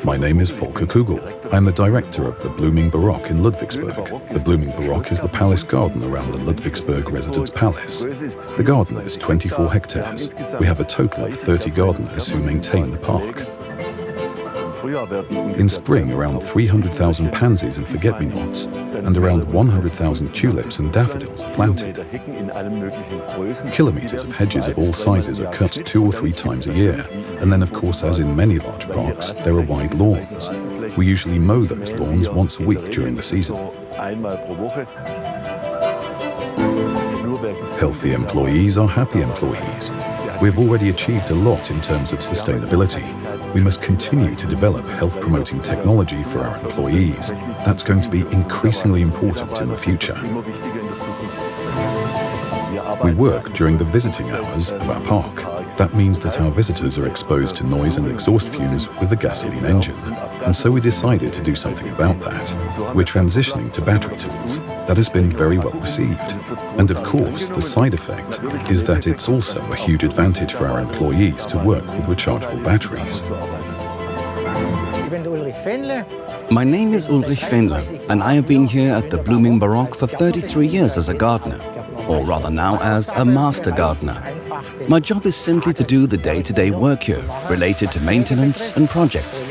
My name is Volker Kugel. I'm the director of the Blühender Barock in Ludwigsburg. The Blühender Barock is the palace garden around the Ludwigsburg Residence Palace. The garden is 24 hectares. We have a total of 30 gardeners who maintain the park. In spring, around 300,000 pansies and forget-me-nots and around 100,000 tulips and daffodils are planted. Kilometers of hedges of all sizes are cut 2 or 3 times a year, and then of course, as in many large parks, there are wide lawns. We usually mow those lawns once a week during the season. Healthy employees are happy employees. We've already achieved a lot in terms of sustainability. We must continue to develop health-promoting technology for our employees. That's going to be increasingly important in the future. We work during the visiting hours of our park. That means that our visitors are exposed to noise and exhaust fumes with the gasoline engine. And so we decided to do something about that. We're transitioning to battery tools. That has been very well received. And of course, the side effect is that it's also a huge advantage for our employees to work with rechargeable batteries. My name is Ulrich Fähnle, and I have been here at the Blühender Barock for 33 years as a gardener, or rather now as a master gardener. My job is simply to do the day-to-day work here, related to maintenance and projects.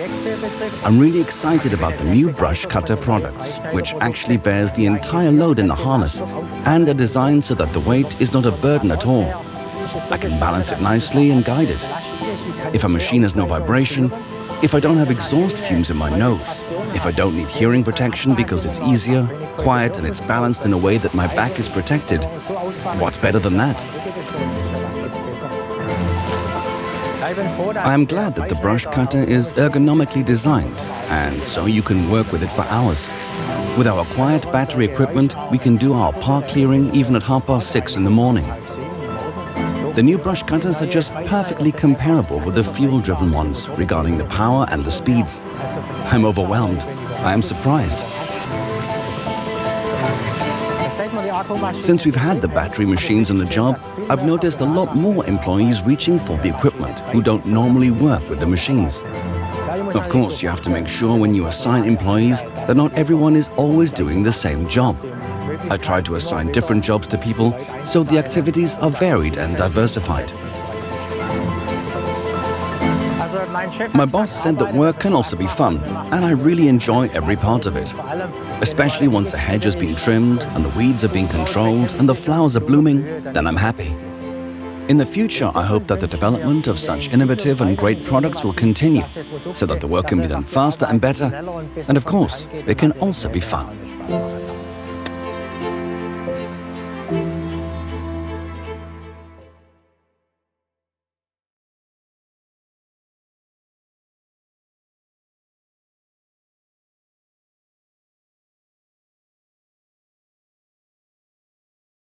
I'm really excited about the new brush cutter products, which actually bears the entire load in the harness and are designed so that the weight is not a burden at all. I can balance it nicely and guide it. If a machine has no vibration, if I don't have exhaust fumes in my nose, if I don't need hearing protection because it's easier, quiet and it's balanced in a way that my back is protected, what's better than that? I am glad that the brush cutter is ergonomically designed, and so you can work with it for hours. With our quiet battery equipment, we can do our park clearing even at 6:30 in the morning. The new brush cutters are just perfectly comparable with the fuel-driven ones regarding the power and the speeds. I'm overwhelmed. I am surprised. Since we've had the battery machines on the job, I've noticed a lot more employees reaching for the equipment who don't normally work with the machines. Of course, you have to make sure when you assign employees that not everyone is always doing the same job. I try to assign different jobs to people so the activities are varied and diversified. My boss said that work can also be fun, and I really enjoy every part of it. Especially once a hedge has been trimmed and the weeds are being controlled and the flowers are blooming, then I'm happy. In the future, I hope that the development of such innovative and great products will continue, so that the work can be done faster and better, and of course, it can also be fun.